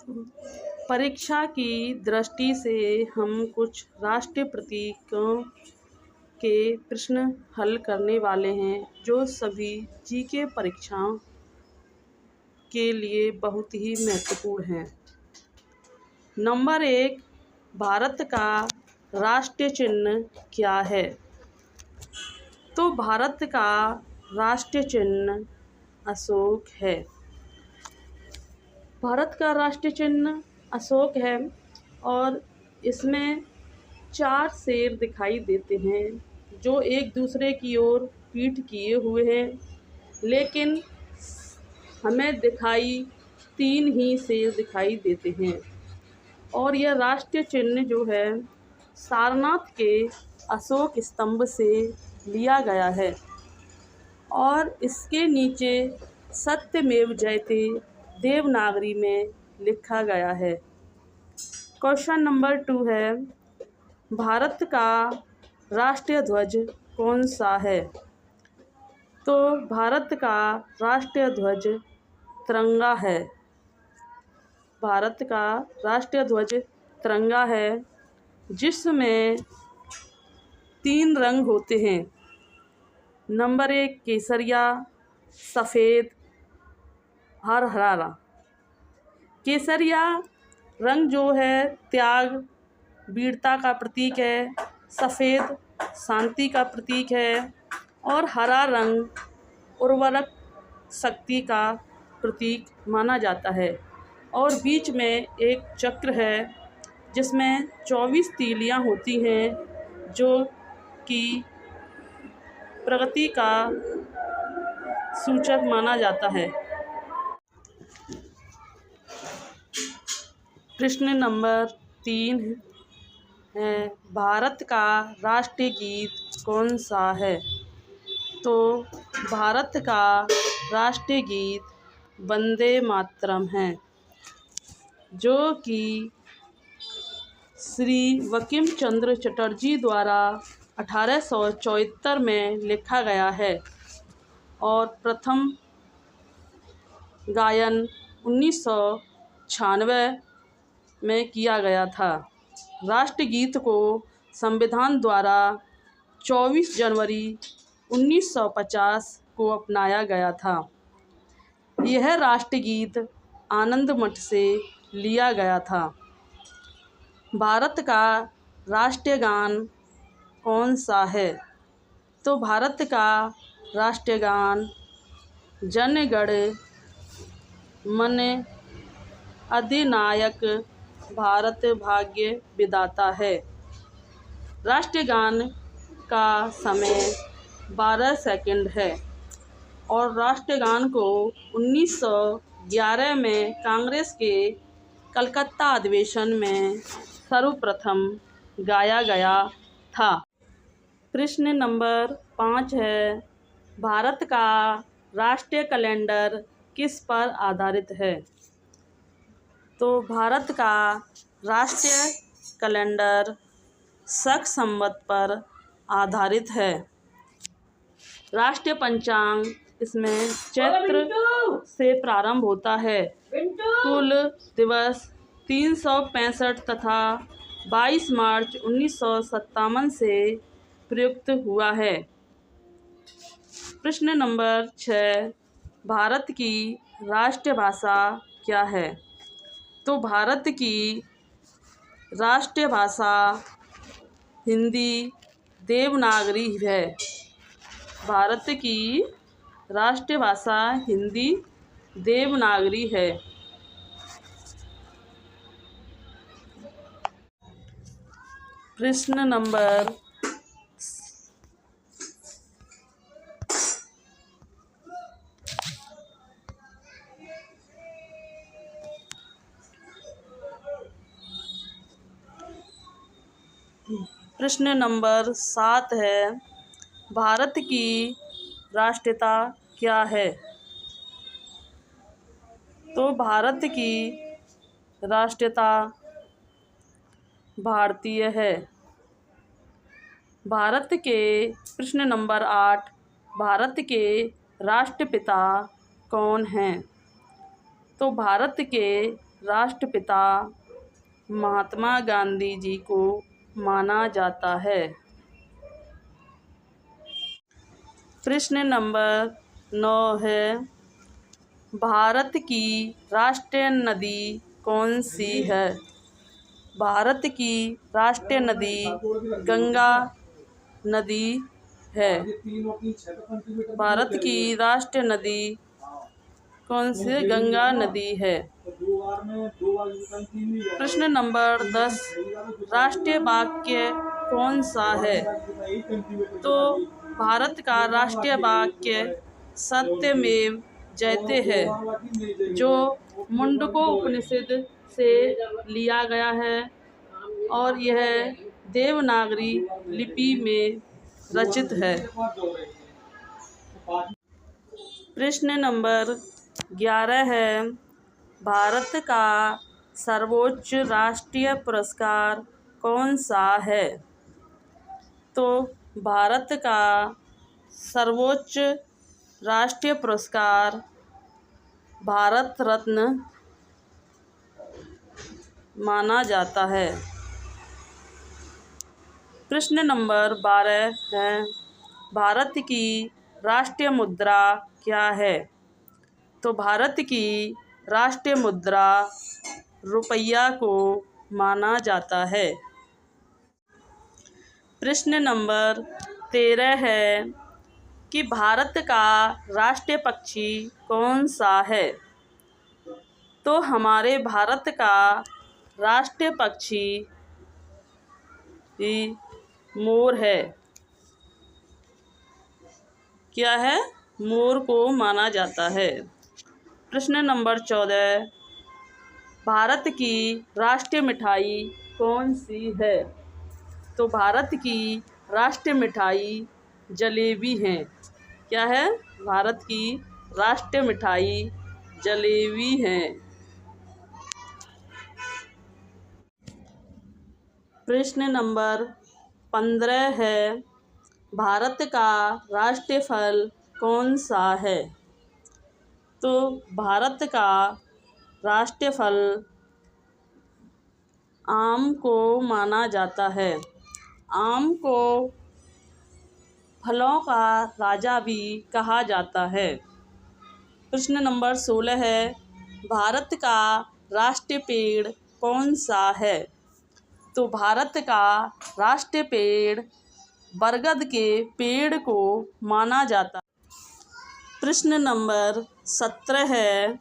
परीक्षा की दृष्टि से हम कुछ राष्ट्रीय प्रतीकों के प्रश्न हल करने वाले हैं जो सभी जीके परीक्षाओं के लिए बहुत ही महत्वपूर्ण हैं। नंबर 1, भारत का राष्ट्रीय चिन्ह क्या है? तो भारत का राष्ट्रीय चिन्ह अशोक है। भारत का राष्ट्रीय चिन्ह अशोक है और इसमें 4 शेर दिखाई देते हैं जो एक दूसरे की ओर पीठ किए हुए हैं, लेकिन हमें 3 ही शेर दिखाई देते हैं। और यह राष्ट्रीय चिन्ह जो है सारनाथ के अशोक स्तंभ से लिया गया है और इसके नीचे सत्यमेव जयते देवनागरी में लिखा गया है। क्वेश्चन नंबर 2 है, भारत का राष्ट्रीय ध्वज कौन सा है? तो भारत का राष्ट्रीय ध्वज तिरंगा है। भारत का राष्ट्रीय ध्वज तिरंगा है जिसमें 3 रंग होते हैं। नंबर 1 केसरिया, सफ़ेद, हरा। केसरिया रंग जो है त्याग, वीरता का प्रतीक है। सफ़ेद शांति का प्रतीक है और हरा रंग उर्वरक शक्ति का प्रतीक माना जाता है। और बीच में एक चक्र है जिसमें 24 तीलियां होती हैं जो कि प्रगति का सूचक माना जाता है। प्रश्न नंबर 3 है, भारत का राष्ट्रीय गीत कौन सा है? तो भारत का राष्ट्रीय गीत वंदे मातरम है जो कि श्री बंकिम चंद्र चटर्जी द्वारा 1874 में लिखा गया है और प्रथम गायन 1996 में किया गया था। राष्ट्रगीत को संविधान द्वारा 24 जनवरी 1950 को अपनाया गया था। यह राष्ट्रगीत आनंद मठ से लिया गया था। भारत का राष्ट्रीय गान कौन सा है? तो भारत का राष्ट्रीय गान जन गण मन अधिनायक भारत भाग्य विधाता है। राष्ट्रीय गान का समय 12 सेकंड है और राष्ट्रीय गान को 1911 में कांग्रेस के कलकत्ता अधिवेशन में सर्वप्रथम गाया गया था। प्रश्न नंबर 5 है, भारत का राष्ट्रीय कैलेंडर किस पर आधारित है? तो भारत का राष्ट्रीय कैलेंडर शक संवत पर आधारित है। राष्ट्रीय पंचांग इसमें चैत्र से प्रारंभ होता है। कुल दिवस 365 तथा 22 मार्च 1957 से प्रयुक्त हुआ है। प्रश्न नंबर 6, भारत की राष्ट्रीय भाषा क्या है? तो भारत की राष्ट्रीय भाषा हिंदी देवनागरी है। भारत की राष्ट्रीय भाषा हिंदी देवनागरी है। प्रश्न नंबर 7 है, भारत की राष्ट्रीयता क्या है? तो भारत की राष्ट्रीयता भारतीय है। भारत के प्रश्न नंबर 8, भारत के राष्ट्रपिता कौन हैं? तो भारत के राष्ट्रपिता महात्मा गांधी जी को माना जाता है? प्रश्न नंबर 9 है, भारत की राष्ट्रीय नदी कौन सी है? भारत की राष्ट्रीय नदी गंगा नदी है। भारत की राष्ट्रीय नदी कौन सी? गंगा नदी है। प्रश्न नंबर 10, राष्ट्रीय वाक्य कौन सा है? तो भारत का राष्ट्रीय वाक्य सत्यमेव जयते है, जो मुंडको उपनिषद से लिया गया है और यह देवनागरी लिपि में रचित है। प्रश्न नंबर 11 है, भारत का सर्वोच्च राष्ट्रीय पुरस्कार कौन सा है? तो भारत का सर्वोच्च राष्ट्रीय पुरस्कार भारत रत्न माना जाता है। प्रश्न नंबर 12 है, भारत की राष्ट्रीय मुद्रा क्या है? तो भारत की राष्ट्रीय मुद्रा रुपया को माना जाता है। प्रश्न नंबर 13 है कि भारत का राष्ट्रीय पक्षी कौन सा है? तो हमारे भारत का राष्ट्रीय पक्षी मोर है। क्या है? मोर को माना जाता है। प्रश्न नंबर 14, भारत की राष्ट्रीय मिठाई कौन सी है? तो भारत की राष्ट्रीय मिठाई जलेबी है। क्या है? भारत की राष्ट्रीय मिठाई जलेबी है। प्रश्न नंबर 15 है, भारत का राष्ट्रीय फल कौन सा है? तो भारत का राष्ट्रीय फल आम को माना जाता है। आम को फलों का राजा भी कहा जाता है। प्रश्न नंबर 16 है, भारत का राष्ट्रीय पेड़ कौन सा है? तो भारत का राष्ट्रीय पेड़ बरगद के पेड़ को माना जाता है। प्रश्न नंबर 17 है,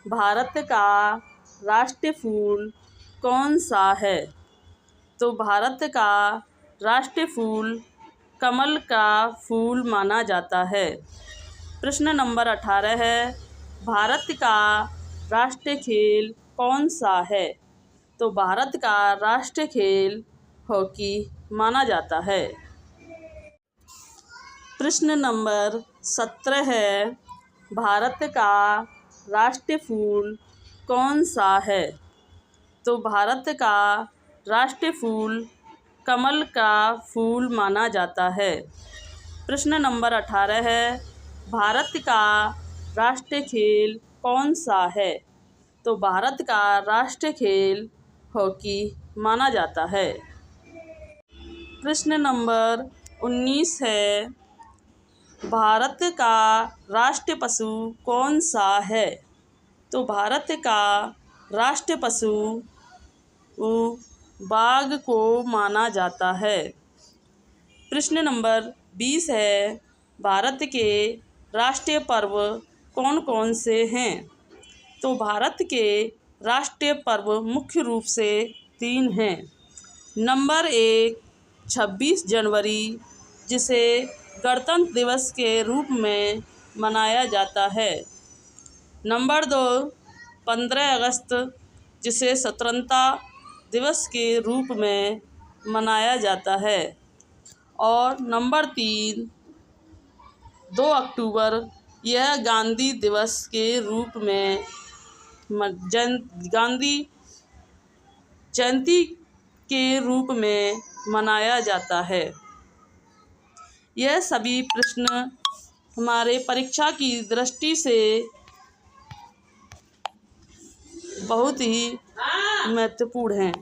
भारत का राष्ट्रीय फूल कौन सा है? तो भारत का राष्ट्रीय फूल कमल का फूल माना जाता है। प्रश्न नंबर 18 है, भारत का राष्ट्रीय खेल कौन सा है? तो भारत का राष्ट्रीय खेल हॉकी माना जाता है। प्रश्न नंबर 17 है, भारत का राष्ट्रीय फूल कौन सा है? तो भारत का राष्ट्रीय फूल कमल का फूल माना जाता है। प्रश्न नंबर 18 है, भारत का राष्ट्रीय खेल कौन सा है? तो भारत का राष्ट्रीय खेल हॉकी माना जाता है। प्रश्न नंबर 19 है, भारत का राष्ट्रीय पशु कौन सा है? तो भारत का राष्ट्रीय पशु बाघ को माना जाता है। प्रश्न नंबर 20 है, भारत के राष्ट्रीय पर्व कौन कौन से हैं? तो भारत के राष्ट्रीय पर्व मुख्य रूप से 3 हैं। नंबर 1 26 जनवरी, जिसे गणतंत्र दिवस के रूप में मनाया जाता है। नंबर 2 15 अगस्त, जिसे स्वतंत्रता दिवस के रूप में मनाया जाता है। और नंबर 3 2 अक्टूबर, यह गांधी दिवस के रूप में गांधी जयंती के रूप में मनाया जाता है। यह सभी प्रश्न हमारे परीक्षा की दृष्टि से बहुत ही महत्वपूर्ण हैं।